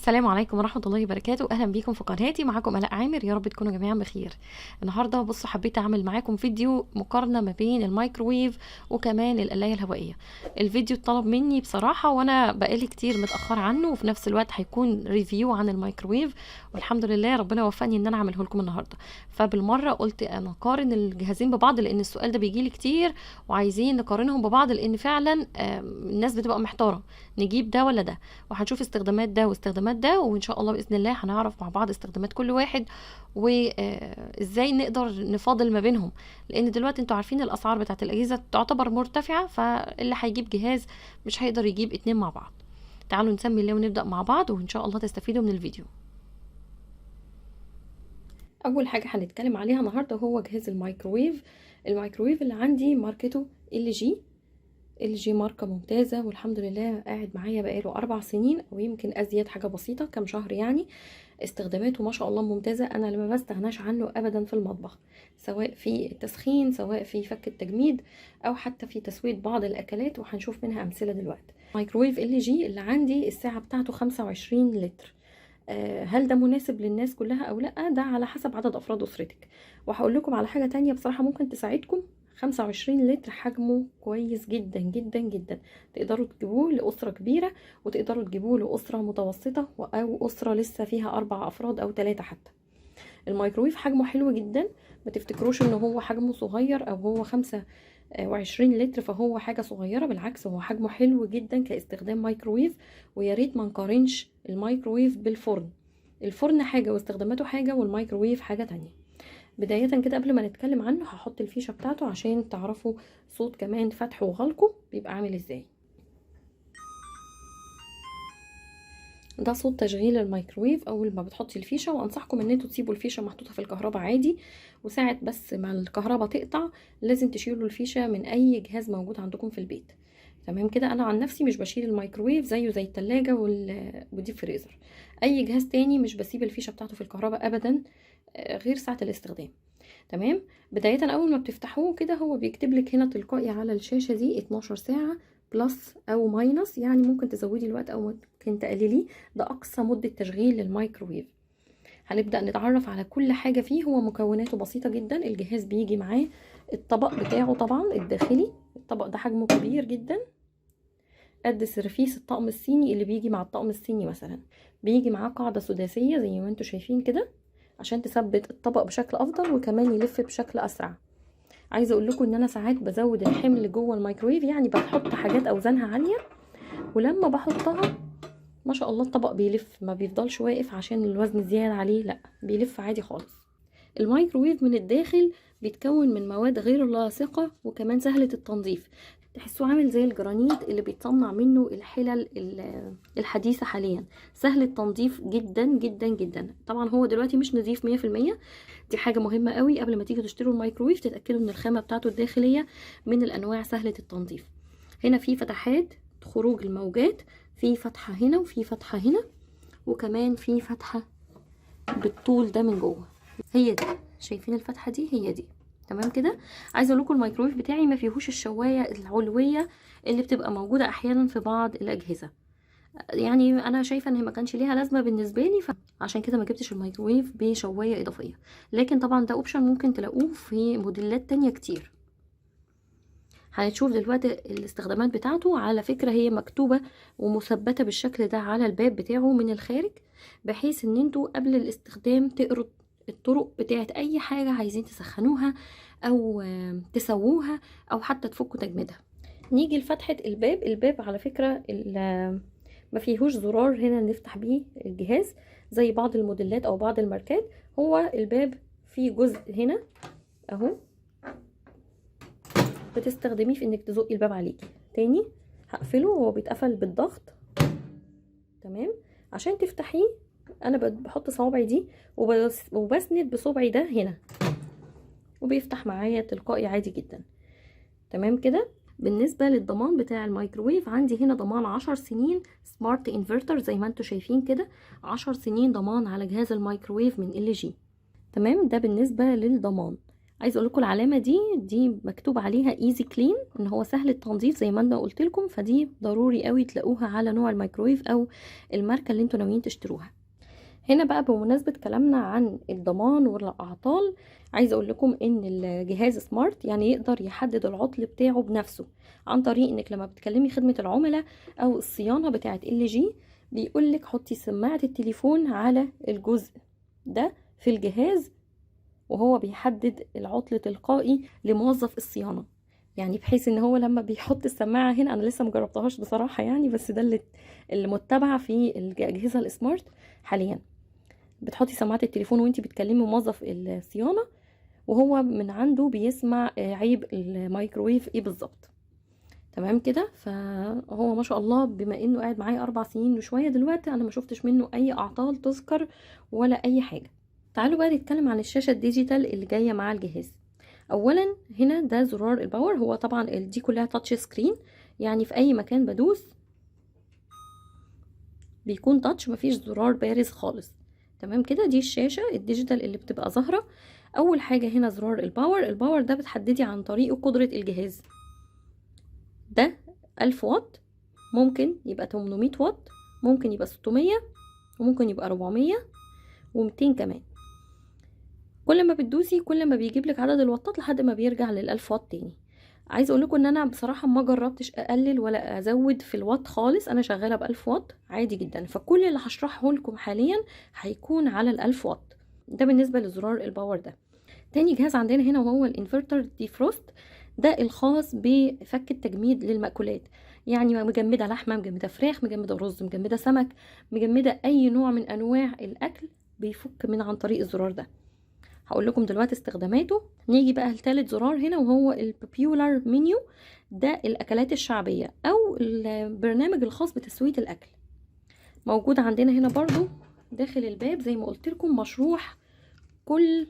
السلام عليكم ورحمة الله وبركاته. أهلا بيكم في قناتي، معاكم آلاء عامر. يا رب تكونوا جميعا بخير. النهاردة بصوا حبيت أعمل معاكم فيديو مقارنة ما بين الميكروويف وكمان القلاية الهوائية. الفيديو اتطلب مني بصراحة وأنا بقالي كتير متأخر عنه، وفي نفس الوقت هيكون ريفيو عن الميكروويف، والحمد لله ربنا وفقني إن أنا أعمله لكم النهاردة. فبالمرة قلت أنا أقارن الجهازين ببعض، لأن السؤال ده بيجيلي كتير وعايزين نقارنهم ببعض، لأن فعلا الناس بتبقى محتارة نجيب ده ولا ده، وهنشوف استخدامات ده واستخدامات ده، وان شاء الله باذن الله هنعرف مع بعض استخدامات كل واحد وازاي نقدر نفاضل ما بينهم، لان دلوقتي انتوا عارفين الاسعار بتاعت الاجهزه تعتبر مرتفعه، فاللي هيجيب جهاز مش هيقدر يجيب اتنين مع بعض. تعالوا نسمي الله ونبدا مع بعض، وان شاء الله تستفيدوا من الفيديو. اول حاجه هنتكلم عليها النهارده هو جهاز الميكروويف. الميكروويف اللي عندي ماركته LG ماركة ممتازة، والحمد لله قاعد معايا بقاله 4 سنين او يمكن ازيد، حاجة بسيطة كام شهر يعني. استخداماته ما شاء الله ممتازة، انا اللي ما بستغناش عنه ابدا في المطبخ، سواء في التسخين، سواء في فك التجميد، او حتى في تسوية بعض الاكلات، وهنشوف منها امثلة دلوقتي. مايكرويف LG اللي عندي الساعة بتاعته 25 لتر. هل ده مناسب للناس كلها او لا؟ ده على حسب عدد افراد اسرتك. وهقول لكم على حاجة تانية بصراحة ممكن تساعدكم. 25 لتر حجمه كويس جدا جدا جدا، تقدروا تجيبوه لأسرة كبيرة، وتقدروا تجيبوه لأسرة متوسطة، أو أسرة لسه فيها 4 أفراد أو 3 حتى. الميكرويف حجمه حلو جدا، ما تفتكروش ان هو حجمه صغير او هو 25 لتر فهو حاجة صغيرة، بالعكس هو حجمه حلو جدا كاستخدام ميكرويف. ويا ريت ما نقارنش الميكرويف بالفرن. الفرن حاجة واستخداماته حاجة، والميكرويف حاجة تانية. بداية كده قبل ما نتكلم عنه هحط الفيشة بتاعته عشان تعرفوا صوت كمان فتحه وغلقه بيبقى عامل ازاي. ده صوت تشغيل الميكرويف اول ما بتحطي الفيشه، وانصحكم ان انتوا تسيبوا الفيشه محطوطه في الكهرباء عادي، وساعه بس ما الكهرباء تقطع لازم تشيلوا الفيشه من اي جهاز موجود عندكم في البيت. تمام كده. انا عن نفسي مش بشيل الميكرويف زيه زي التلاجة والديب فريزر. اي جهاز تاني مش بسيب الفيشه بتاعته في الكهرباء ابدا، غير ساعه الاستخدام. تمام. بدايه اول ما بتفتحوه كده هو بيكتب لك هنا تلقائي على الشاشه دي 12 ساعه بلس او ماينس، يعني ممكن تزودي الوقت او ممكن تقلليه. ده اقصى مدة تشغيل للميكروويف. هنبدأ نتعرف على كل حاجة فيه. هو مكوناته بسيطة جدا. الجهاز بيجي معاه الطبق بتاعه طبعا الداخلي. الطبق ده حجمه كبير جدا، قد سرفيس الطقم الصيني اللي بيجي مع الطقم الصيني مثلا. بيجي معاه قاعدة سداسية زي ما انتوا شايفين كده، عشان تثبت الطبق بشكل افضل وكمان يلف بشكل اسرع. عايزه اقول لكم ان انا ساعات بزود الحمل جوه الميكرويف، يعني بحط حاجات اوزانها عاليه، ولما بحطها ما شاء الله الطبق بيلف، ما بيفضلش واقف عشان الوزن زيادة عليه، لا بيلف عادي خالص. الميكروويف من الداخل بيتكون من مواد غير لاصقة وكمان سهلة التنظيف. تحسوه عامل زي الجرانيت اللي بيتصنع منه الحلل الحديثة حاليا. سهل التنظيف جدا جدا جدا. طبعا هو دلوقتي مش نظيف 100%. دي حاجة مهمة قوي قبل ما تيجي تشتروا الميكروويف، تتأكدوا ان الخامة بتاعته الداخلية من الانواع سهلة التنظيف. هنا في فتحات خروج الموجات، في فتحة هنا وفي فتحة هنا، وكمان في فتحة بالطول ده من جوه. هي دي، شايفين الفتحة دي؟ هي دي. تمام كده. عايزه اقول لكم الميكرويف بتاعي ما فيهوش الشوايه العلويه اللي بتبقى موجوده احيانا في بعض الاجهزه، يعني انا شايفه ان ما كانش ليها لازمه بالنسبه لي، فعشان كده ما جبتش الميكرويف بشوايه اضافيه. لكن طبعا ده اوبشن ممكن تلاقوه في موديلات تانية كتير. هنشوف دلوقتي الاستخدامات بتاعته. على فكرة هي مكتوبة ومثبتة بالشكل ده على الباب بتاعه من الخارج، بحيث ان انتوا قبل الاستخدام تقروا الطرق بتاعت اي حاجة عايزين تسخنوها او تسووها او حتى تفكوا تجميدها. نيجي لفتحة الباب. الباب على فكرة ما فيهوش زرار هنا نفتح بيه الجهاز زي بعض الموديلات او بعض الماركات. هو الباب فيه جزء هنا اهو، بتستخدميه في انك تزقي الباب عليكي. تاني هقفله، هو بيتقفل بالضغط. تمام. عشان تفتحيه انا بحط صوابعي دي وبسند بصبعي ده هنا، وبيفتح معايا تلقائي عادي جدا. تمام كده. بالنسبة للضمان بتاع الميكروويف، عندي هنا ضمان 10 سنين سمارت انفرتر زي ما انتوا شايفين كده. 10 سنين ضمان على جهاز الميكروويف من LG. تمام. ده بالنسبة للضمان. عايزه اقول لكم العلامه دي مكتوب عليها ايزي كلين، ان هو سهل التنظيف زي ما انا قلت لكم، فدي ضروري قوي تلاقوها على نوع الميكرويف او الماركه اللي انتوا ناويين تشتروها. هنا بقى بمناسبه كلامنا عن الضمان والاعطال، عايزه اقول لكم ان الجهاز سمارت يعني يقدر يحدد العطل بتاعه بنفسه، عن طريق انك لما بتكلمي خدمه العملاء او الصيانه بتاعه LG بيقول لك حطي سماعه التليفون على الجزء ده في الجهاز، وهو بيحدد العطل تلقائي لموظف الصيانه. يعني بحيث ان هو لما بيحط السماعه هنا، انا لسه مجربتهاش بصراحه يعني، بس ده اللي متبع في الاجهزه السمارت حاليا. بتحطي سماعه التليفون وانتي بتكلمي موظف الصيانه، وهو من عنده بيسمع عيب الميكروويف ايه بالظبط. تمام كده. فهو ما شاء الله بما انه قاعد معايا 4 سنين وشويه دلوقتي، انا ما شفتش منه اي اعطال تذكر ولا اي حاجه. تعالوا بقى نتكلم عن الشاشه الديجيتال اللي جايه مع الجهاز. اولا هنا ده زرار الباور، هو طبعا دي كلها تاتش سكرين، يعني في اي مكان بدوس بيكون تاتش، مفيش زرار بارز خالص. تمام كده. دي الشاشه الديجيتال اللي بتبقى ظاهره. اول حاجه هنا زرار الباور ده بتحددي عن طريقه قدره الجهاز. ده 1000 واط، ممكن يبقى 800 واط، ممكن يبقى 600، وممكن يبقى 400 و200 كمان. كل ما بتدوسي كل ما بيجيب لك عدد الواتات لحد ما بيرجع لل1000 واط تاني. عايزه اقول لكم ان انا بصراحه ما جربتش اقلل ولا ازود في الوات خالص، انا شغاله ب1000 واط عادي جدا. فكل اللي هشرحه لكم حاليا هيكون على ال1000 واط. ده بالنسبه لزرار الباور ده. تاني جهاز عندنا هنا وهو الانفرتر ديفروست، ده الخاص بفك التجميد للمأكولات. يعني مجمده لحمه، مجمده فراخ، مجمده رز، مجمده سمك، مجمده اي نوع من انواع الاكل، بيفك من عن طريق الزرار ده. هقول لكم دلوقتي استخداماته. نيجي بقى لثالث زرار هنا وهو البوبيولار منيو، ده الاكلات الشعبيه او البرنامج الخاص بتسويه الاكل. موجود عندنا هنا برضو داخل الباب زي ما قلت لكم، مشروح كل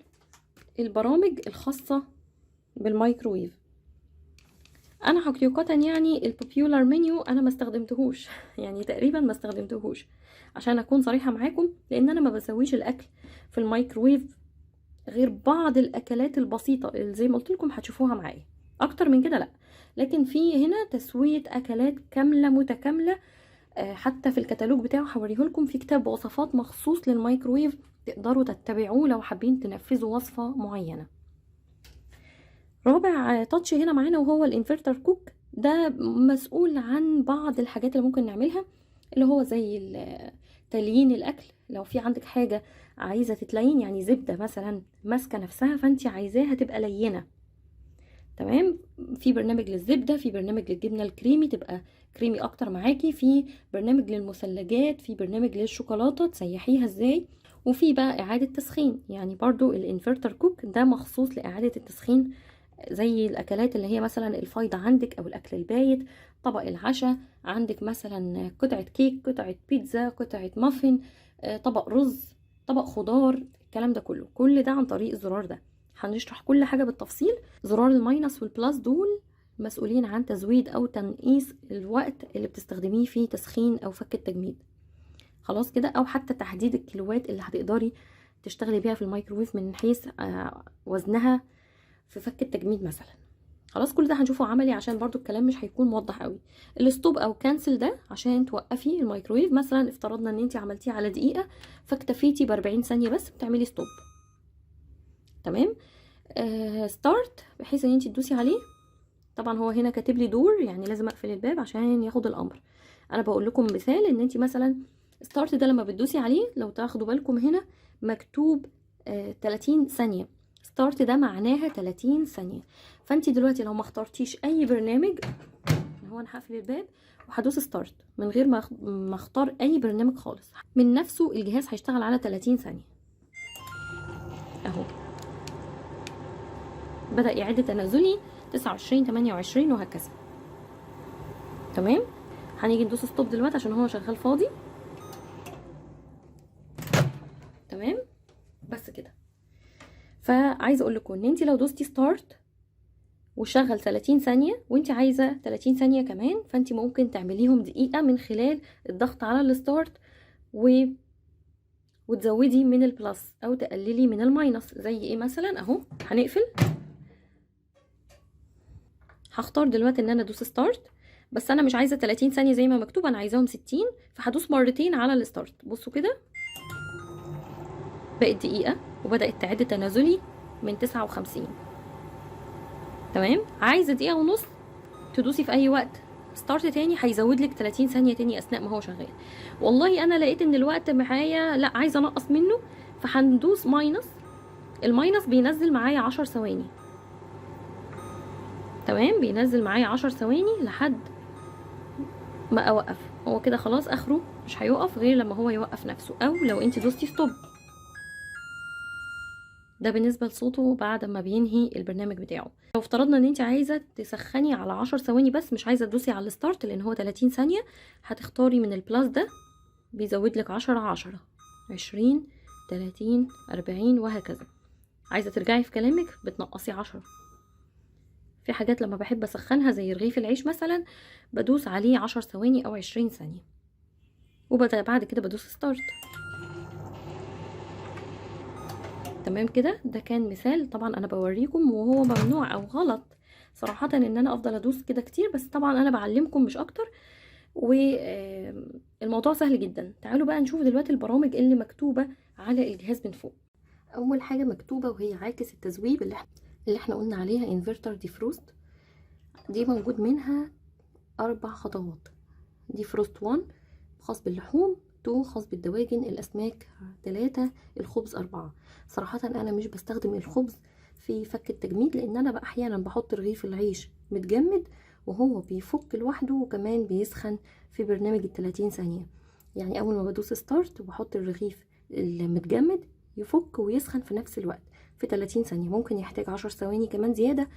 البرامج الخاصه بالمايكرويف. انا حقيقه يعني البوبيولار منيو انا ما استخدمتهوش يعني تقريبا ما استخدمتهوش عشان اكون صريحه معاكم، لان انا ما بسويش الاكل في المايكرويف غير بعض الاكلات البسيطه اللي زي ما قلت لكم هتشوفوها معايا، اكتر من كده لا. لكن في هنا تسويه اكلات كامله متكامله، حتى في الكتالوج بتاعه هوريه لكم، في كتاب وصفات مخصوص للمايكرويف تقدروا تتبعوه لو حابين تنفذوا وصفه معينه. رابع تاتش هنا معانا وهو الانفرتر كوك، ده مسؤول عن بعض الحاجات اللي ممكن نعملها، اللي هو زي تليين الاكل. لو في عندك حاجه عايزه تتلين، يعني زبده مثلا ماسكه نفسها فانت عايزاها تبقى لينه، تمام، في برنامج للزبده، في برنامج للجبنه الكريمي تبقى كريمي اكتر معاكي، في برنامج للمثلجات، في برنامج للشوكولاته تسيحيها ازاي، وفي بقى اعاده تسخين. يعني برضو الانفرتر كوك ده مخصوص لاعاده التسخين، زي الاكلات اللي هي مثلا الفايضة عندك او الاكل البايت، طبق العشاء عندك مثلا قطعة كيك، قطعة بيتزا، قطعة مافن، طبق رز، طبق خضار، الكلام ده كله، كل ده عن طريق الزرار ده. هنشرح كل حاجة بالتفصيل. زرار الماينس والبلس دول مسؤولين عن تزويد او تنقيص الوقت اللي بتستخدميه في تسخين او فك التجميد، خلاص كده، او حتى تحديد الكيلوات اللي هتقدري تشتغلي بيها في الميكروويف من حيث وزنها في فك التجميد مثلا. خلاص كل ده هنشوفه عملي عشان برضو الكلام مش هيكون موضح قوي. الستوب او كانسل ده عشان توقفي الميكرويف، مثلا افترضنا ان انت عملتيه على دقيقه فاكتفيتي ب40 ثانيه بس، بتعملي ستوب. تمام. ستارت بحيث ان انت تدوسي عليه. طبعا هو هنا كاتب لي دور، يعني لازم اقفل الباب عشان ياخد الامر. انا بقول لكم مثال ان انت مثلا ستارت ده لما بتدوسي عليه، لو تاخدوا بالكم هنا مكتوب 30 ثانيه. ستارت ده معناها 30 ثانيه. فانت دلوقتي لو ما اخترتيش اي برنامج، هو انا هقفل الباب وهدوس ستارت من غير ما اختار اي برنامج خالص، من نفسه الجهاز هيشتغل على 30 ثانيه اهو. بدأ يعد تنازلي 29 28 وهكذا. تمام. هنيجي ندوس ستوب دلوقتي عشان هو شغال فاضي. تمام بس كده. فعايزه اقول لكم ان انت لو دوستي ستارت وشغل 30 ثانيه وانت عايزه 30 ثانيه كمان، فانت ممكن تعمليهم دقيقه من خلال الضغط على الستارت وتزودي من البلس او تقللي من الماينس. زي ايه مثلا؟ اهو هنقفل هختار دلوقتي ان انا ادوس ستارت، بس انا مش عايزه 30 ثانيه زي ما مكتوب، انا عايزاهم 60، فهدوس مرتين على الستارت. بصوا كده بقت دقيقه وبدات تعد تنازلي من 59. تمام. عايزه دقيقه ونص تدوسي في اي وقت ستارت تاني، هيزود لك 30 ثانيه تاني اثناء ما هو شغال. والله انا لقيت ان الوقت معايا لا، عايزه انقص منه، فهندوس ماينس. الماينس بينزل معايا 10 ثواني. تمام، بينزل معايا 10 ثواني لحد ما اوقف. هو كده خلاص اخره، مش هيوقف غير لما هو يوقف نفسه، او لو انت دوستي ستوب. ده بالنسبه لصوته بعد ما بينهي البرنامج بتاعه. لو افترضنا ان انت عايزه تسخني على 10 ثواني بس، مش عايزه تدوسي على الستارت لان هو 30 ثانيه، هتختاري من البلاس ده، بيزود لك 10 10 20 30 40 وهكذا. عايزه ترجعي في كلامك بتنقصي 10. في حاجات لما بحب اسخنها زي رغيف العيش مثلا بدوس عليه 10 ثواني او 20 ثانيه، وبعد كده بدوس ستارت. تمام كده. ده كان مثال، طبعا انا بوريكم وهو ممنوع او غلط صراحه ان انا افضل ادوس كده كتير، بس طبعا انا بعلمكم مش اكتر، والموضوع سهل جدا. تعالوا بقى نشوف دلوقتي البرامج اللي مكتوبه على الجهاز من فوق. اول حاجه مكتوبه وهي عاكس التذويب اللي احنا قلنا عليها انفرتر ديفروست. دي موجود منها 4 خطوات. ديفروست 1 خاص باللحوم، 2 خاص بالدواجن الاسماك، 3 الخبز، 4. صراحه انا مش بستخدم الخبز في فك التجميد، لان انا بقى احيانا بحط رغيف العيش متجمد وهو بيفك لوحده، وكمان بيسخن في برنامج ال30 ثانيه. يعني اول ما بدوس ستارت وبحط الرغيف المتجمد يفك ويسخن في نفس الوقت في 30 ثانيه. ممكن يحتاج 10 ثواني كمان زياده،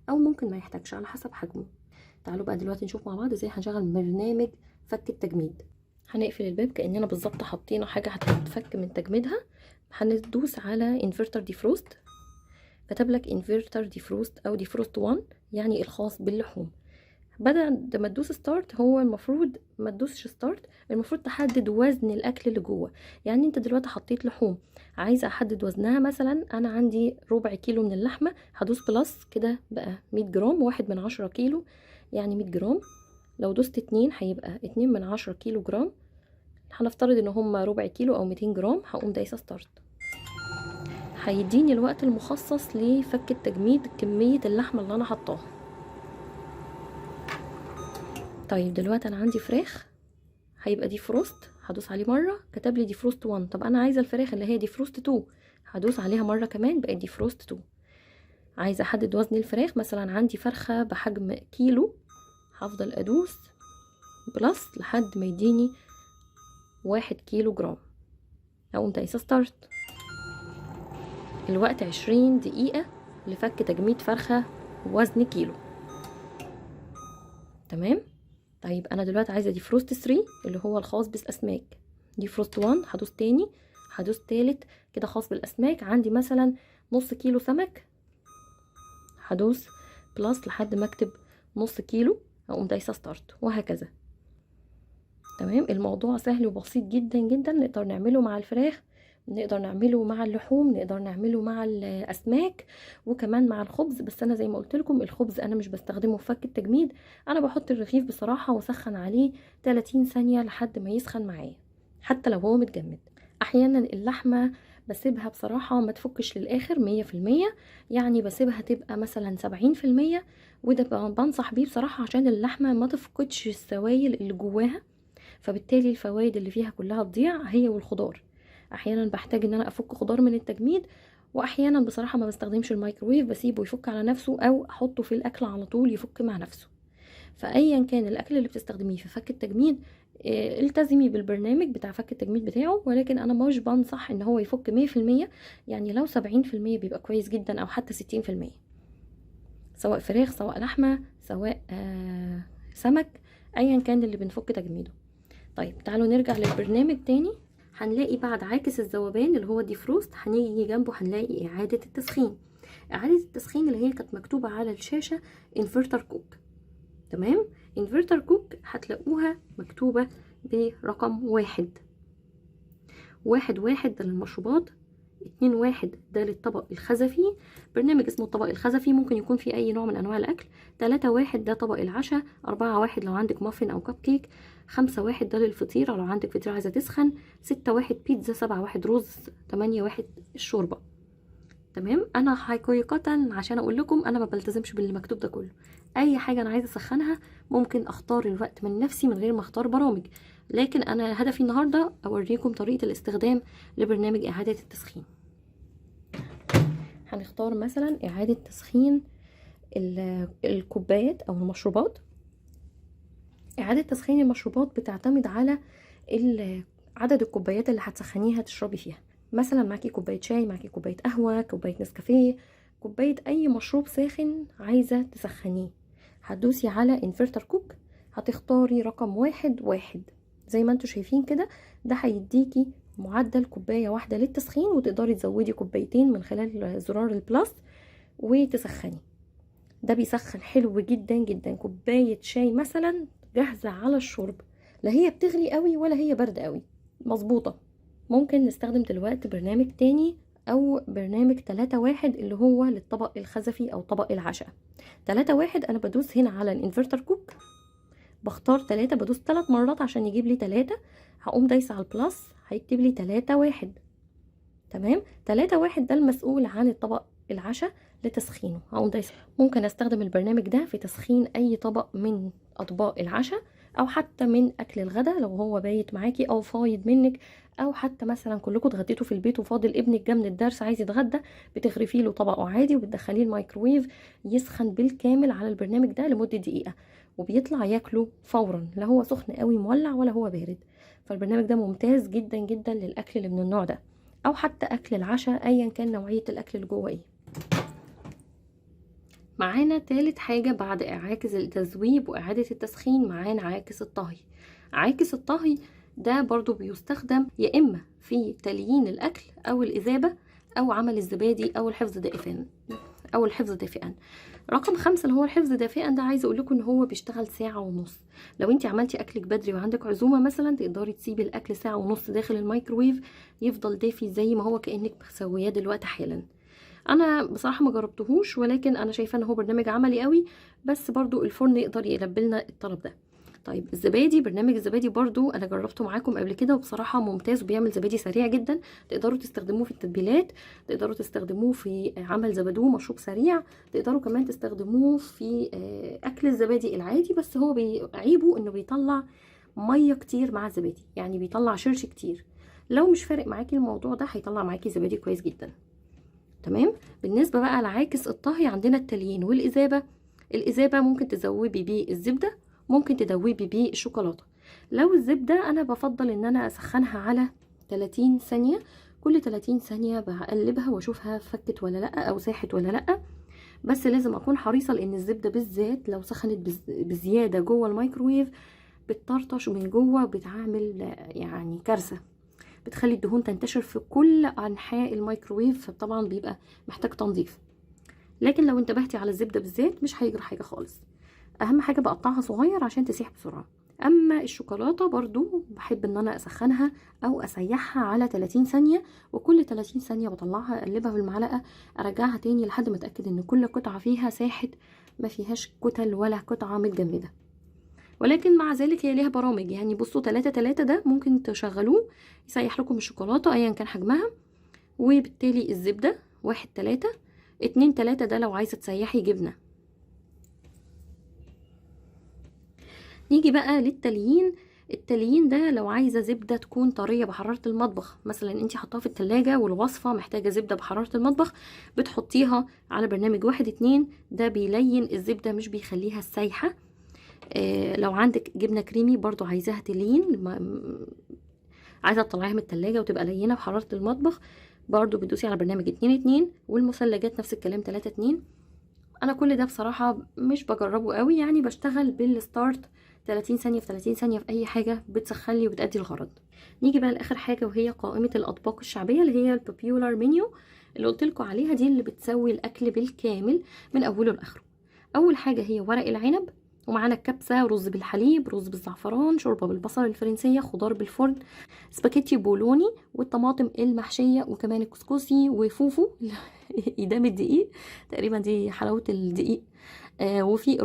او ممكن ما يحتاجش على حسب حجمه. تعالوا بقى دلوقتي نشوف مع بعض ازاي هنشغل برنامج فك التجميد. هنقفل الباب كاننا بالظبط حاطين حاجه هتتفك من تجميدها. هندوس على انفرتر ديفروست. كتب لك انفرتر ديفروست او ديفروست 1، يعني الخاص باللحوم. بدل ما تدوس ستارت، هو المفروض ما تدوسش ستارت، المفروض تحدد وزن الاكل اللي جوه. يعني انت دلوقتي حطيت لحوم، عايزه احدد وزنها. مثلا انا عندي ربع كيلو من اللحمه، هدوس بلس كده بقى 100 جرام، 1/10 كيلو يعني 100 جرام. لو دوست 2 هيبقى 2/10 كيلو جرام. هنفترض ان هما ربع كيلو او 200 جرام. هقوم دايسه ستارت، هيديني الوقت المخصص لفك التجميد كميه اللحمه اللي انا حطاها. طيب دلوقتي انا عندي فراخ، هيبقى دي فروست، هدوس عليه مره كتب لي دي فروست 1. طب انا عايزه الفراخ اللي هي دي فروست 2، هدوس عليها مره كمان بقت دي فروست 2. عايزه احدد وزن الفراخ، مثلا عندي فرخه بحجم كيلو، هفضل ادوس بلس لحد ما يديني 1 كيلو جرام. اقوم دايسه ستارت. الوقت 20 دقيقه لفك تجميد فرخه وزن كيلو. تمام. طيب انا دلوقتي عايزه دي فروست 3 اللي هو الخاص بالاسماك. دي فروست 1 هدوس تاني، هدوس تالت كده خاص بالاسماك. عندي مثلا نص كيلو سمك، هدوس بلس لحد ما اكتب نص كيلو، اقوم دايسه ستارت، وهكذا. تمام. الموضوع سهل وبسيط جدا جدا، نقدر نعمله مع الفراخ، نقدر نعمله مع اللحوم، نقدر نعمله مع الاسماك، وكمان مع الخبز. بس انا زي ما قلت لكم الخبز انا مش بستخدمه في فك التجميد، انا بحط الرغيف بصراحه واسخن عليه 30 ثانيه لحد ما يسخن معايا حتى لو هو متجمد. احيانا اللحمه بسيبها بصراحه ما تفكش للاخر 100%، يعني بسيبها تبقى مثلا 70%، وده بنصح بيه بصراحه عشان اللحمه ما تفقدش السوائل اللي جواها، فبالتالي الفوائد اللي فيها كلها تضيع هي والخضار. احيانا بحتاج ان انا افك خضار من التجميد، واحيانا بصراحه ما بستخدمش الميكروويف، بسيبه يفك على نفسه او احطه في الاكل على طول يفك مع نفسه. فايا كان الاكل اللي بتستخدميه في فك التجميد، التزمي بالبرنامج بتاع فك التجميد بتاعه، ولكن انا مش بنصح ان هو يفك 100%. يعني لو 70% بيبقى كويس جدا، او حتى 60%، سواء فراخ سواء لحمه سواء سمك، ايا كان اللي بنفك تجميده. طيب تعالوا نرجع للبرنامج تاني. هنلاقي بعد عاكس الذوبان اللي هو ديفروست، هنيجي جنبه هنلاقي إعادة التسخين. إعادة التسخين اللي هي كانت مكتوبة على الشاشة انفرتر كوك. تمام. انفرتر كوك هتلاقوها مكتوبة برقم 1. 1 1 ده للمشروبات، 2-1 ده للطبق الخزفي، برنامج اسمه الطبق الخزفي، ممكن يكون فيه اي نوع من انواع الاكل. 3-1 ده طبق العشاء. 4-1 لو عندك مافن او كب كيك. 5-1 ده للفطير او لو عندك فطير عايزه تسخن. 6-1 بيتزا. 7-1 رز. 8-1 الشوربه. تمام. انا حقيقه عشان اقول لكم انا ما بلتزمش باللي مكتوب ده كله، اي حاجه انا عايزه اسخنها ممكن اختار الوقت من نفسي من غير ما اختار برامج، لكن انا هدفي النهارده اوريكم طريقه الاستخدام لبرنامج اعاده التسخين. هنختار مثلا اعاده تسخين الكوبايات او المشروبات. اعاده تسخين المشروبات بتعتمد على عدد الكوبايات اللي هتسخنيها تشربي فيها. مثلا معاكي كوبايه شاي، معاكي كوبايه قهوه، كوبايه نسكافيه، كوبايه اي مشروب ساخن عايزه تسخنيه، هتدوسي على انفرتر كوك، هتختاري رقم 1 زي ما انتوا شايفين كده. ده هيديكي معدل كوبايه واحده للتسخين، وتقدري تزودي كوبايتين من خلال زرار البلس وتسخني. ده بيسخن حلو جدا جدا. كوبايه شاي مثلا جاهزه على الشرب، لا هي بتغلي قوي ولا هي برد قوي، مظبوطه. ممكن نستخدم دلوقتي برنامج تاني او برنامج 3-1 اللي هو للطبق الخزفي او طبق العشاء. 3-1 انا بدوس هنا على الانفرتر كوك، بختار 3، بدوس 3 مرات عشان يجيب لي 3، هقوم دايسه على البلس هيكتب لي 3-1. تمام. 3-1 ده المسؤول عن الطبق العشاء لتسخينه، هقوم دايسه. ممكن استخدم البرنامج ده في تسخين اي طبق من اطباق العشاء، او حتى من اكل الغداء لو هو بايت معاكي او فايض منك، او حتى مثلا كلكم اتغديتوا في البيت وفاضل ابنك جه من الدرس عايز يتغدى، بتغرفي له طبقه عادي وبتدخليه الميكروويف يسخن بالكامل على البرنامج ده لمده دقيقه، وبيطلع ياكله فورا، لا هو سخن قوي مولع ولا هو بارد. فالبرنامج ده ممتاز جدا جدا للاكل اللي من النوع ده، او حتى اكل العشاء ايا كان نوعيه الاكل اللي جوه ايه. معانا تالت حاجة بعد عاكس التذويب وإعادة التسخين، معانا عاكس الطهي. عاكس الطهي ده برضو بيستخدم يا إما في تليين الأكل أو الإذابة أو عمل الزبادي أو الحفظ دافئا. رقم 5 اللي هو الحفظ دافئا ده عايزه اقول لكم ان هو بيشتغل ساعه ونص. لو انت عملتي اكلك بدري وعندك عزومه مثلا تقدري تسيبي الاكل ساعه ونص داخل الميكروويف يفضل دافي زي ما هو كانك مسوياه دلوقتي حالا. انا بصراحه ما جربتهوش، ولكن انا شايفه ان هو برنامج عملي قوي، بس برضو الفرن يقدر يلبي لنا الطلب ده. طيب الزبادي، برنامج الزبادي برضو انا جربته معاكم قبل كده وبصراحه ممتاز وبيعمل زبادي سريع جدا، تقدروا تستخدموه في التدبيلات، تقدروا تستخدموه في عمل زبادو مشروب سريع، تقدروا كمان تستخدموه في اكل الزبادي العادي، بس هو عيبه انه بيطلع ميه كتير مع الزبادي، يعني بيطلع شرش كتير. لو مش فارق معاكي الموضوع ده هيطلع معاكي زبادي كويس جدا. تمام. بالنسبه بقى لعاكس الطهي عندنا التليين والاذابه. الاذابه ممكن تذوبي بيه الزبده، ممكن تدوبي بيه الشوكولاته. لو الزبده انا بفضل ان انا اسخنها على 30 ثانيه، كل 30 ثانيه بقلبها واشوفها فكت ولا لا او ساحت ولا لا، بس لازم اكون حريصه لان الزبده بالذات لو سخنت بزياده جوه الميكروويف بتطرطش من جوه، بتعمل يعني كارثه، بتخلي الدهون تنتشر في كل انحاء الميكروويف، فطبعا بيبقى محتاج تنظيف. لكن لو انتبهتي على الزبده بالذات مش هيجرى حاجه خالص. اهم حاجه بقطعها صغير عشان تسيح بسرعه. اما الشوكولاته برضو بحب ان انا اسخنها او اسيحها على 30 ثانيه، وكل 30 ثانيه بطلعها اقلبها بالمعلقه ارجعها تاني لحد ما اتاكد ان كل قطعه فيها ساحت، ما فيهاش كتل ولا قطعه متجمده. ولكن مع ذلك هي ليها برامج، يعني بصوا 3-3 ده ممكن تشغلوه يسيح لكم الشوكولاته ايا كان حجمها، وبالتالي الزبده 1-3. 2-3 ده لو عايزه تسيحي جبنه. نيجي بقى للتليين. التليين ده لو عايزه زبده تكون طريه بحراره المطبخ، مثلا انت حطاها في التلاجة والوصفه محتاجه زبده بحراره المطبخ، بتحطيها على برنامج 1-2 ده بيلين الزبده مش بيخليها سايحه. لو عندك جبنه كريمي برضو عايزاها تلين، عايزه تطلعيها من التلاجة وتبقى لينه بحراره المطبخ، برضو بتدوسي على برنامج 2-2. والمثلجات نفس الكلام 3-2. انا كل ده بصراحه مش بجربه قوي، يعني بشتغل بالستارت 30 ثانيه في 30 ثانيه في اي حاجه بتسخنلي وبتأدي الغرض. نيجي بقى لاخر حاجه وهي قائمه الاطباق الشعبيه اللي هي البوبيولار منيو اللي قلت لكم عليها، دي اللي بتسوي الاكل بالكامل من اوله لاخره. اول حاجه هي ورق العنب، ومعانا الكبسة، رز بالحليب، رز بالزعفران، شوربة بالبصل الفرنسية، خضار بالفرن، سباكيتي بولوني، والطماطم المحشية، وكمان الكسكسي وفوفو إدام الدقيق تقريبا، دي حلاوة الدقيق. وفي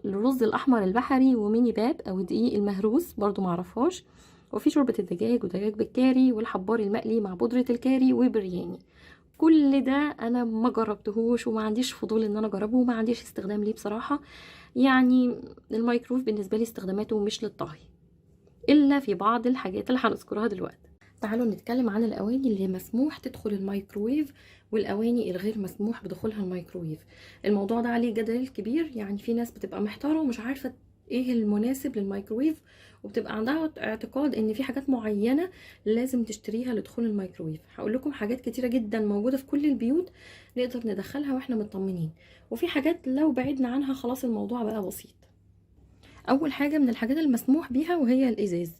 الرز الأحمر البحري، وميني باب أو الدقيق المهروس برضو معرفهاش، وفي شوربة الدجاج ودجاج بالكاري، والحبار المقلي مع بودرة الكاري، وبرياني. كل ده انا ما جربتهوش وما عنديش فضول ان انا اجربه وما عنديش استخدام ليه بصراحة. يعني الميكرويف بالنسبة لي استخداماته مش للطهي الا في بعض الحاجات اللي هنذكرها دلوقتي. تعالوا نتكلم عن الاواني اللي مسموح تدخل الميكرويف والاواني الغير مسموح بدخولها الميكرويف. الموضوع ده عليه جدل كبير، يعني في ناس بتبقى محتارة ومش عارفة ايه المناسب للميكرويف، وبتبقى عندها اعتقاد ان في حاجات معينة لازم تشتريها لدخول الميكرويف. هقول لكم حاجات كتيرة جدا موجودة في كل البيوت نقدر ندخلها واحنا مطمنين، وفي حاجات لو بعدنا عنها خلاص الموضوع بقى بسيط. اول حاجة من الحاجات المسموح بيها وهي الازاز.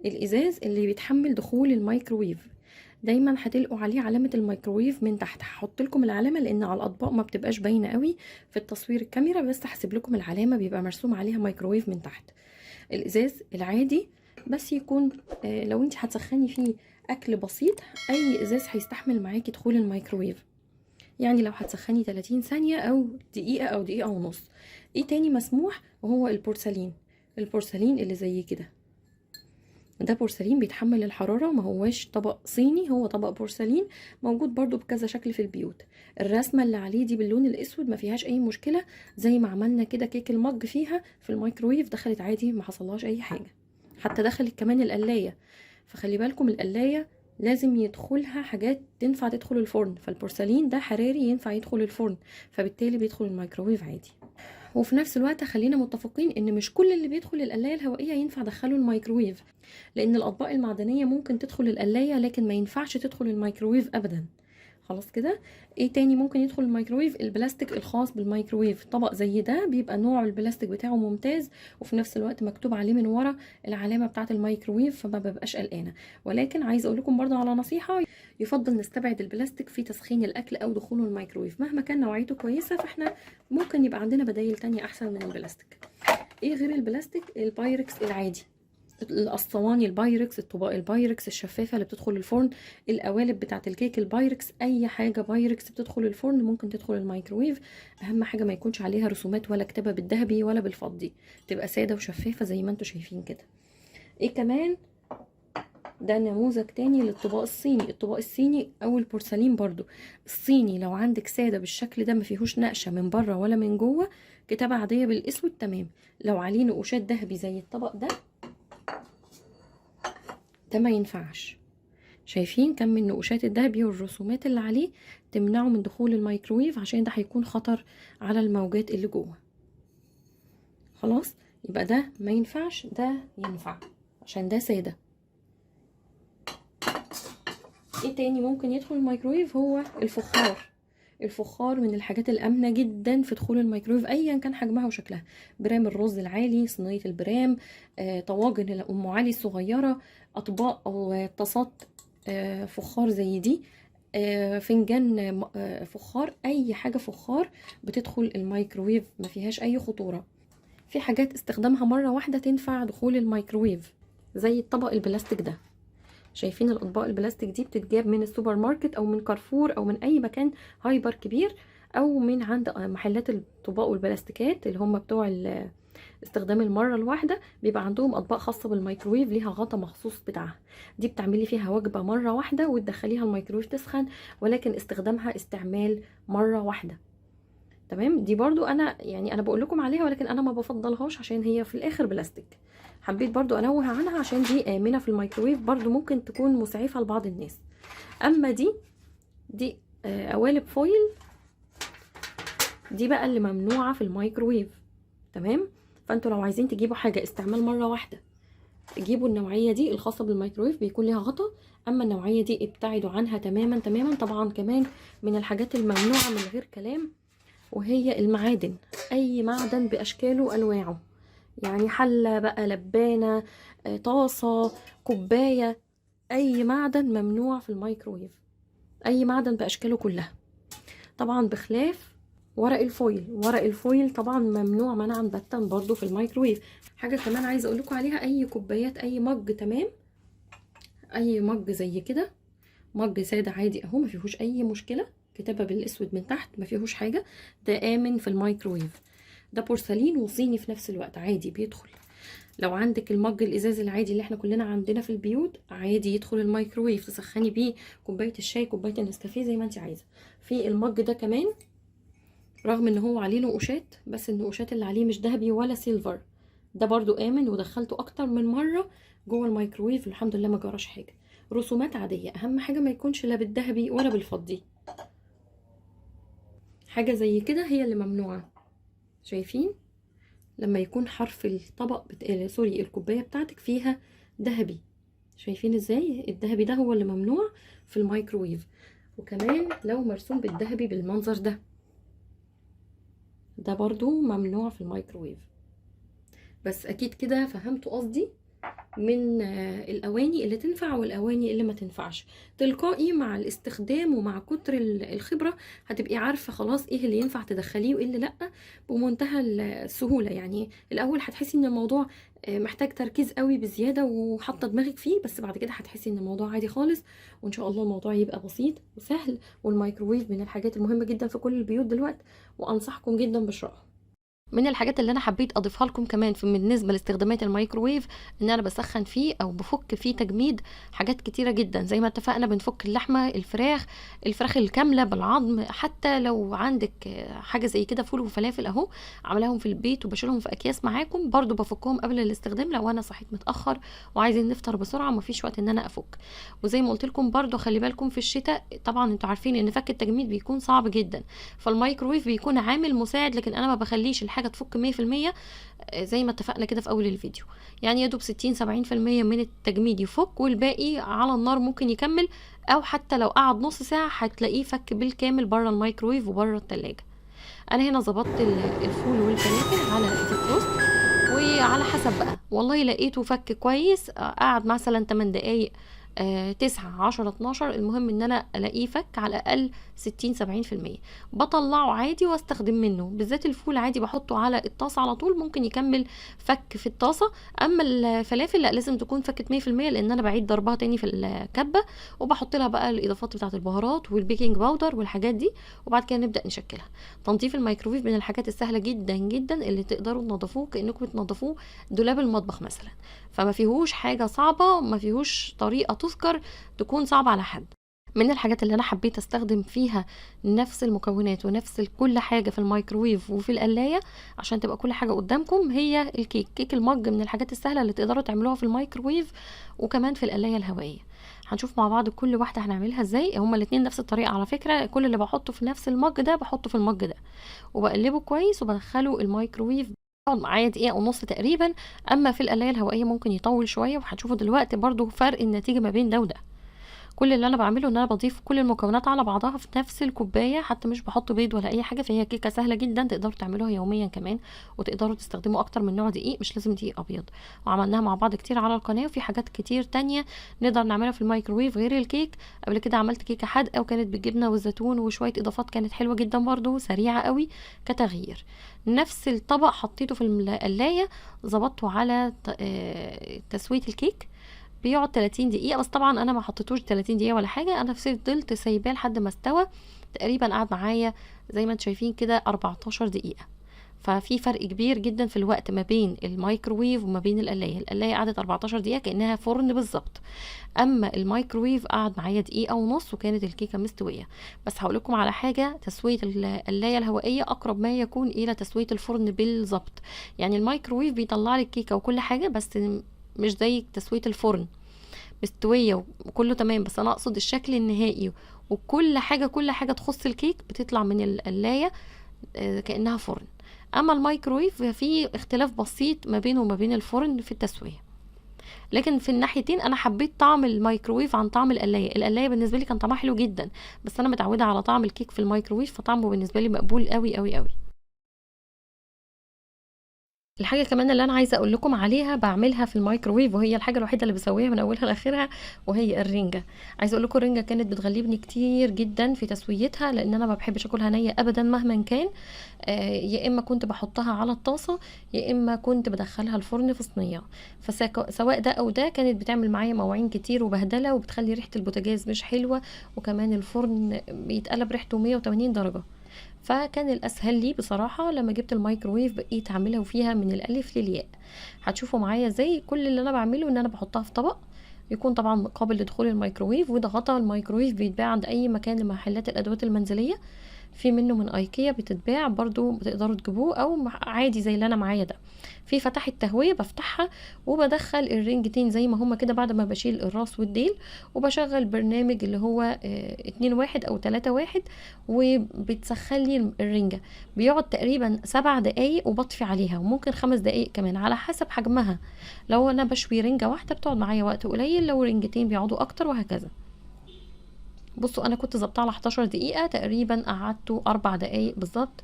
الازاز اللي بيتحمل دخول الميكرويف دايما هتلقوا عليه علامة الميكرويف من تحت. هحط لكم العلامة لان على الاطباق ما بتبقاش باينة قوي في التصوير الكاميرا، بس هحسب لكم العلامة بيبقى مرسوم عليها ميكرويف من تحت. الازاز العادي بس يكون لو انت هتسخني فيه اكل بسيط، اي ازاز هيستحمل معاكي دخول الميكرويف. يعني لو هتسخني 30 ثانية او دقيقة او دقيقة ونص. ايه تاني مسموح؟ وهو البورسلين. البورسلين اللي زي كده ده بورسلين بيتحمل الحرارة، ما هواش طبق صيني، هو طبق بورسلين موجود برضو بكذا شكل في البيوت. الرسمة اللي عليه دي باللون الاسود ما فيهاش اي مشكلة، زي ما عملنا كده كيك المج فيها في الميكرويف دخلت عادي ما حصلهاش اي حاجة، حتى دخلت كمان القلاية. فخلي بالكم القلاية لازم يدخلها حاجات تنفع تدخل الفرن، فالبورسلين ده حراري ينفع يدخل الفرن، فبالتالي بيدخل الميكرويف عادي. وفي نفس الوقت خلينا متفقين ان مش كل اللي بيدخل القلاية الهوائية ينفع دخله الميكرويف، لان الاطباق المعدنية ممكن تدخل القلاية لكن ما ينفعش تدخل الميكرويف ابدا. خلاص كده. ايه تاني ممكن يدخل الميكرويف؟ البلاستيك الخاص بالميكرويف. طبق زي ده بيبقى نوع البلاستيك بتاعه ممتاز، وفي نفس الوقت مكتوب عليه من ورا العلامة بتاعة الميكرويف، فما ببقاش قلقانة. ولكن عايز اقول لكم برضه على نصيحة، يفضل نستبعد البلاستيك في تسخين الاكل او دخوله الميكرويف. مهما كان نوعيته كويسة فاحنا ممكن يبقى عندنا بدايل تانية احسن من البلاستيك. ايه غير البلاستيك؟ البايركس العادي، الصواني البايركس، الطباق البايركس الشفافه اللي بتدخل الفرن، القوالب بتاعه الكيك البايركس، اي حاجه بايركس بتدخل الفرن ممكن تدخل الميكرويف. اهم حاجه ما يكونش عليها رسومات ولا كتابه بالذهبي ولا بالفضي، تبقى ساده وشفافه زي ما انتم شايفين كده. ايه كمان؟ ده نموذج تاني للطباق الصيني. الطباق الصيني او البورسلين برضو الصيني لو عندك ساده بالشكل ده ما فيهوش نقشه من بره ولا من جوه، كتابه عاديه بالاسود تمام. لو عليه نقوشات ذهبي زي الطبق ده ما ينفعش. شايفين كم من النقوشات الذهبي والرسومات اللي عليه تمنعه من دخول الميكرويف، عشان ده هيكون خطر على الموجات اللي جوه. خلاص، يبقى ده ما ينفعش، ده ينفع عشان ده سادة. ايه تاني ممكن يدخل الميكرويف؟ هو الفخار. الفخار من الحاجات الامنه جدا في دخول الميكرويف ايا كان حجمها وشكلها. برام الرز العالي، صينيه البرام، طواجن الام علي الصغيره، اطباق او طاسات فخار زي دي، فنجان فخار، اي حاجه فخار بتدخل الميكرويف ما فيهاش اي خطوره. في حاجات استخدامها مره واحده تنفع دخول الميكرويف زي الطبق البلاستيك ده. شايفين الاطباق البلاستيك دي بتتجاب من السوبر ماركت او من كارفور او من اي مكان هايبر كبير، او من عند محلات الطباق والبلاستيكات اللي هم بتوع استخدام المره الواحده. بيبقى عندهم اطباق خاصه بالميكرويف ليها غطا مخصوص بتاعها، دي بتعملي فيها وجبه مره واحده وتدخليها الميكرويف تسخن، ولكن استخدامها استعمال مره واحده. تمام. دي برضو انا بقول لكم عليها، ولكن انا ما بفضلهاش عشان هي في الاخر بلاستيك. حبيت برضو انوه عنها عشان دي امنه في الميكرويف، برضو ممكن تكون مسعفه لبعض الناس. اما دي قوالب فويل، دي بقى اللي ممنوعه في الميكرويف. تمام. فانتوا لو عايزين تجيبوا حاجه استعمال مره واحده، جيبوا النوعيه دي الخاصه بالميكرويف، بيكون ليها غطا. اما النوعيه دي ابتعدوا عنها تماما تماما. طبعا كمان من الحاجات الممنوعه من غير كلام وهي المعادن، اي معدن باشكاله وانواعه، يعني حله بقى، لبانه، طاسه، كوبايه، اي معدن ممنوع في الميكرويف، اي معدن باشكاله كلها. طبعا بخلاف ورق الفويل. ورق الفويل طبعا ممنوع منعا باتا برضو في الميكرويف. حاجه كمان عايزه اقول لكم عليها، اي كوبايات، اي مج، تمام، اي مج زي كده، مج ساده عادي اهو، ما فيهوش اي مشكله، كتابه بالاسود من تحت، ما فيهوش حاجه، ده امن في الميكرويف. ده بورسلين وصيني في نفس الوقت، عادي بيدخل. لو عندك المج الازاز العادي اللي احنا كلنا عندنا في البيوت، عادي يدخل الميكرويف، تسخني بيه كوبايه الشاي، كوبايه النسكافيه، زي ما انت عايزه. في المج ده كمان، رغم ان هو عليه نقوشات، بس النقوشات اللي عليه مش ذهبي ولا سيلفر، ده برضو امن، ودخلته اكتر من مره جوه الميكرويف، الحمد لله ما جراش حاجه. رسومات عاديه، اهم حاجه ما يكونش لا بالذهبي ولا بالفضي. حاجه زي كده هي اللي ممنوعه. شايفين لما يكون حرف الطبق سوري، الكوبايه بتاعتك فيها ذهبي، شايفين ازاي؟ الذهبي ده هو اللي ممنوع في الميكرويف. وكمان لو مرسوم بالذهبي بالمنظر ده، ده برضو ممنوع في الميكرويف. بس اكيد كده فهمتوا قصدي من الاواني اللي تنفع والاواني اللي ما تنفعش. تلقائي مع الاستخدام ومع كتر الخبرة هتبقي عارفة خلاص ايه اللي ينفع تدخليه وايه اللي لا، بمنتهى السهولة. يعني الاول هتحسي ان الموضوع محتاج تركيز قوي بزيادة وحاطة دماغك فيه، بس بعد كده هتحسي ان الموضوع عادي خالص، وان شاء الله الموضوع يبقى بسيط وسهل. والميكروويف من الحاجات المهمة جدا في كل البيوت دلوقتي، وانصحكم جدا بشرائه. من الحاجات اللي انا حبيت اضيفها لكم كمان في بالنسبه لاستخدامات الميكروويف، ان انا بسخن فيه او بفك فيه تجميد حاجات كتيره جدا. زي ما اتفقنا بنفك اللحمه، الفراخ الكامله بالعظم، حتى لو عندك حاجه زي كده فول وفلافل اهو عاملاهم في البيت وبشيلهم في اكياس معاكم، برضو بفكهم قبل الاستخدام لو انا صحيت متاخر وعايزين نفطر بسرعه ومفيش وقت ان انا افك. وزي ما قلت لكم برضو خلي بالكم في الشتاء، طبعا انتوا عارفين ان فك التجميد بيكون صعب جدا، فالميكروويف بيكون عامل مساعد، لكن انا ما بخليش الحاجه تفك 100%. زي ما اتفقنا كده في اول الفيديو، يعني يا دوب 60-70% من التجميد يفك، والباقي على النار ممكن يكمل، او حتى لو قعد نص ساعه هتلاقيه فك بالكامل بره الميكروويف وبره التلاجة. انا هنا ظبطت الفول والفلافل على الديفروست، وعلى حسب بقى، والله لقيته فك كويس قعد مثلا 8 دقايق، 9 10 12، المهم ان انا الاقيه فك على الاقل 60-70%. بطلعه عادي واستخدم منه، بالذات الفول عادي بحطه على الطاسه على طول، ممكن يكمل فك في الطاسه. اما الفلافل لا، لازم تكون فكت 100%، لان انا بعيد ضربها تاني في الكبه، وبحط لها بقى الاضافات بتاعه البهارات والبيكنج باودر والحاجات دي، وبعد كده نبدا نشكلها. تنظيف الميكروويف من الحاجات السهله جدا جدا اللي تقدروا تنظفوه كانكم بتنظفوه دولاب المطبخ مثلا، فما فيهوش حاجه صعبه، ما فيهوش طريقه تذكر تكون صعبه على حد. من الحاجات اللي انا حبيت استخدم فيها نفس المكونات ونفس كل حاجه في الميكروويف وفي القلايه عشان تبقى كل حاجه قدامكم، هي كيك المج، من الحاجات السهله اللي تقدروا تعملوها في الميكروويف وكمان في القلايه الهوائيه. هنشوف مع بعض كل واحده هنعملها ازاي، هما الاتنين نفس الطريقه على فكره، كل اللي بحطه في نفس المج ده بحطه في المج ده، وبقلبه كويس وبدخله الميكروويف، بيقعد معايا دقيقه ونص تقريبا. اما في القلايه الهوائيه ممكن يطول شويه، وهتشوفوا دلوقتي برضو فرق النتيجه ما بين ده وده. كل اللي انا بعمله ان انا بضيف كل المكونات على بعضها في نفس الكوبايه، حتى مش بحط بيض ولا اي حاجه، فهي كيكه سهله جدا تقدروا تعملوها يوميا كمان، وتقدروا تستخدموا اكتر من نوع دقيق، مش لازم دقيق ابيض. وعملناها مع بعض كتير على القناه، وفي حاجات كتير تانية نقدر نعملها في الميكروويف غير الكيك. قبل كده عملت كيكه حادقه وكانت بالجبنه والزيتون وشويه اضافات، كانت حلوه جدا برضو، سريعه قوي كتغيير. نفس الطبق حطيته في القلايه، ظبطته على تسويه الكيك، بيقعد 30 دقيقة، بس طبعا انا ما حطيتوش 30 دقيقة ولا حاجة، انا فضلت سايباه لحد ما استوى تقريبا، قعد معايا زي ما انتم شايفين كده 14 دقيقة. ففي فرق كبير جدا في الوقت ما بين الميكروويف وما بين القلاية قعدت 14 دقيقة كأنها فرن بالظبط، اما الميكروويف قعد معايا دقيقة ونص وكانت الكيكة مستوية. بس هقول لكم على حاجة، تسوية القلاية الهوائية اقرب ما يكون الى تسوية الفرن بالظبط. يعني الميكروويف بيطلع لك كيكة وكل حاجة، بس مش زي تسوية الفرن مستوية وكله تمام، بس انا اقصد الشكل النهائي وكل حاجة، كل حاجة تخص الكيك بتطلع من القلاية كأنها فرن. اما الميكرويف فيه اختلاف بسيط ما بينه وما بين الفرن في التسوية، لكن في الناحيتين انا حبيت طعم الميكروويف عن طعم القلاية بالنسبة لي كان طعمها حلو جدا، بس انا متعودة على طعم الكيك في الميكروويف، فطعمه بالنسبة لي مقبول قوي قوي قوي. الحاجة كمان اللي أنا عايزة أقول لكم عليها باعملها في الميكروويف، وهي الحاجة الوحيدة اللي باسويها من أولها لآخرها، وهي الرنجة. عايزة أقول لكم الرنجة كانت بتغلبني كتير جدًا في تسويتها، لإن أنا ما باحبش آكلها نية أبدًا مهمًا كان. يا إما كنت باحطها على الطاسة، يا إما كنت بادخّلها الفرن في صينية. سواء ده أو ده كانت بتعمل معايا مواعين كتير وبهدلة، وبتخلّي ريحة البوتاجاز مش حلوة، وكمان الفرن بيتقلب ريحته 180 درجة. فكان الأسهل لي بصراحة لما جبت الميكروويف بقيت أعملها فيها من الألف للياء. هتشوفوا معايا ازاي. كل اللي أنا بعمله إن أنا بحطها في طبق يكون طبعا قابل لدخول الميكروويف، وده غطا الميكروويف بيتباع عند أي مكان لمحلات الأدوات المنزلية. في منه من ايكيا بتتباع برضو، بتقدروا تجيبوه او عادي زي اللي انا معايا ده. في فتحة تهوية بفتحها وبدخل الرنجتين زي ما هما كده بعد ما بشيل الراس والديل، وبشغل برنامج اللي هو 2 1 او 3 1، وبتسخن لي الرنجة. بيقعد تقريبا 7 دقايق وبطفي عليها، وممكن 5 دقايق كمان على حسب حجمها. لو انا بشوي رنجة واحدة بتقعد معايا وقت قليل، لو رنجتين بيقعدوا اكتر، وهكذا. بصوا انا كنت ظابطه على 11 دقيقه تقريبا، قعدته 4 دقايق بالظبط،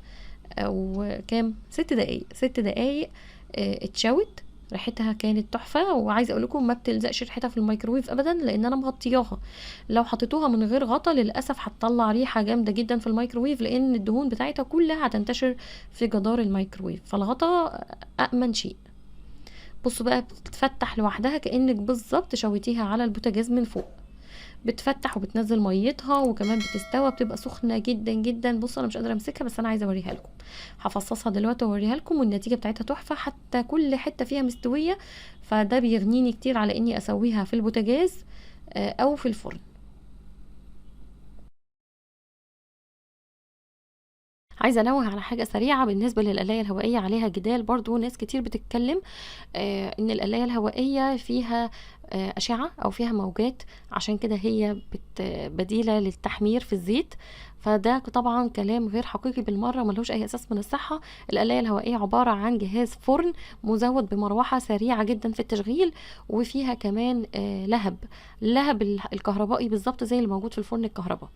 او كام، 6 دقايق 6 دقايق. اتشوت. ريحتها كانت تحفه، وعايزه اقول لكم ما بتلزقش ريحتها في الميكروويف ابدا لان انا مغطياها. لو حطيتوها من غير غطا للاسف هتطلع ريحه جامده جدا في الميكروويف، لان الدهون بتاعتها كلها هتنتشر في جدار الميكروويف، فالغطا امن شيء. بصوا بقى بتتفتح لوحدها كانك بالظبط شويتيها على البوتاجاز من فوق. بتفتح وبتنزل ميتها، وكمان بتستوى، بتبقى سخنه جدا جدا. بصوا انا مش قادره امسكها، بس انا عايزه اوريها لكم. هفصصها دلوقتي واوريها لكم، والنتيجه بتاعتها تحفه، حتى كل حته فيها مستويه. فده بيغنيني كتير على اني اسويها في البوتاجاز او في الفرن. عايزه انوه على حاجه سريعه بالنسبه للقلايه الهوائيه، عليها جدال برضو، ناس كتير بتتكلم ان القلايه الهوائيه فيها اشعه او فيها موجات، عشان كده هي بديله للتحمير في الزيت. فده طبعا كلام غير حقيقي بالمره، ملوش اي اساس من الصحه. القلايه الهوائيه عباره عن جهاز فرن مزود بمروحه سريعه جدا في التشغيل، وفيها كمان لهب الكهربائي بالظبط زي اللي موجود في الفرن الكهرباء.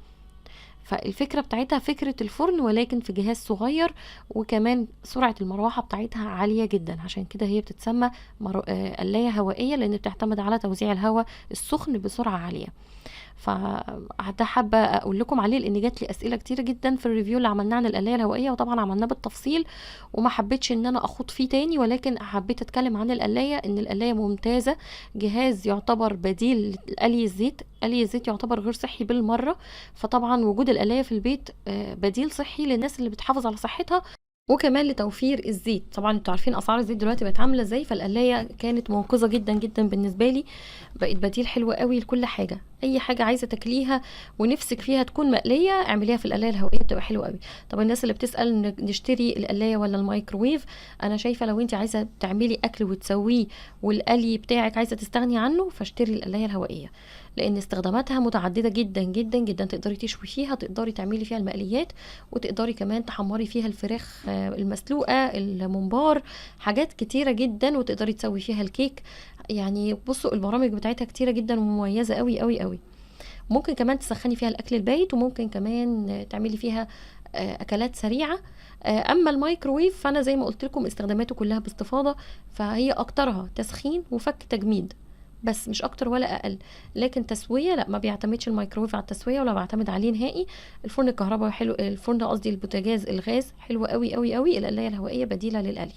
فالفكرة بتاعتها فكرة الفرن، ولكن في جهاز صغير، وكمان سرعة المروحة بتاعتها عالية جدا، عشان كده هي بتتسمى قلاية هوائية، لأن بتعتمد على توزيع الهواء السخن بسرعة عالية. فده حابه اقول لكم عليه، لان جات لي اسئله كتيره جدا في الريفيو اللي عملناه عن القلايه الهوائيه، وطبعا عملناه بالتفصيل، وما حبيتش ان انا اخوض فيه تاني، ولكن حبيت اتكلم عن القلايه، ان القلايه ممتازه، جهاز يعتبر بديل لقلي الزيت. قلي الزيت يعتبر غير صحي بالمره، فطبعا وجود القلايه في البيت بديل صحي للناس اللي بتحافظ على صحتها، وكمان لتوفير الزيت. طبعا انتوا عارفين اسعار الزيت دلوقتي بقت عامله ازاي، فالقلايه كانت منقذه جدا جدا بالنسبه لي. بقت بديل حلو قوي لكل حاجه. اي حاجه عايزه تاكليها ونفسك فيها تكون مقليه، اعمليها في القلايه الهوائيه، بتبقى حلوه قوي. طب الناس اللي بتسال نشتري القلايه ولا الميكروويف، انا شايفه لو انت عايزه تعملي اكل وتسويه والقلي بتاعك عايزه تستغني عنه، فاشتري القلايه الهوائيه، لان استخداماتها متعدده جدا جدا جدا. تقدري تشوي فيها، تقدري تعملي فيها المقليات، وتقدري كمان تحمري فيها الفراخ المسلوقه، الممبار، حاجات كتيره جدا، وتقدري تسوي فيها الكيك. يعني بصوا البرامج بتاعتها كتيره جدا ومميزه قوي قوي قوي. ممكن كمان تسخني فيها الاكل البايت، وممكن كمان تعملي فيها اكلات سريعه. اما الميكروويف فانا زي ما قلت لكم استخداماته كلها باستفاضه، فهي اكترها تسخين وفك تجميد، بس مش اكتر ولا اقل. لكن تسويه لا، ما بيعتمدش الميكروويف على التسويه، ولا بعتمد عليه نهائي. الفرن الكهرباء حلو، الفرن قصدي البوتاجاز الغاز حلو قوي قوي قوي. القلايه الهوائيه بديله للقلي.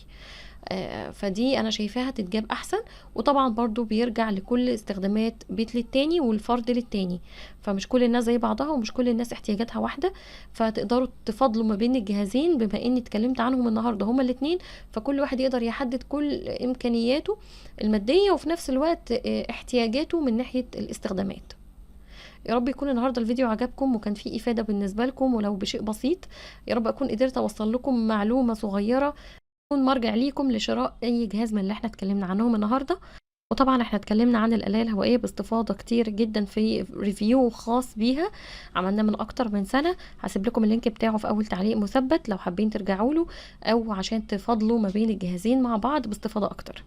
فدي انا شايفاها تتجاب احسن. وطبعا برضو بيرجع لكل استخدامات بيت للتاني والفرد للتاني، فمش كل الناس زي بعضها، ومش كل الناس احتياجاتها واحدة. فتقدروا تفضلوا ما بين الجهازين، بما اني اتكلمت عنهم النهاردة هما الاتنين، فكل واحد يقدر يحدد كل امكانياته المادية، وفي نفس الوقت احتياجاته من ناحية الاستخدامات. يا رب يكون النهارده الفيديو عجبكم وكان فيه افاده بالنسبه لكم ولو بشيء بسيط. يا رب اكون قدرت اوصل لكم معلومه صغيره تكون مرجع ليكم لشراء اي جهاز من اللي احنا اتكلمنا عنهم النهارده. وطبعا احنا اتكلمنا عن القلايه الهوائيه باستفاضه كتير جدا في ريفيو خاص بيها عملناه من اكتر من سنه. هسيب لكم اللينك بتاعه في اول تعليق مثبت لو حابين ترجعوا له، او عشان تفضلوا ما بين الجهازين مع بعض باستفاضه اكتر.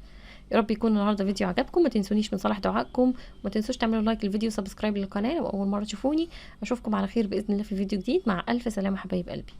يا رب يكون النهارده فيديو عجبكم. ما تنسونيش من صالح دعائكم، وما تنسوش تعملوا لايك للفيديو وسبسكرايب للقناه لو اول مره تشوفوني. اشوفكم على خير باذن الله في فيديو جديد. مع الف سلامه حبايب قلبي.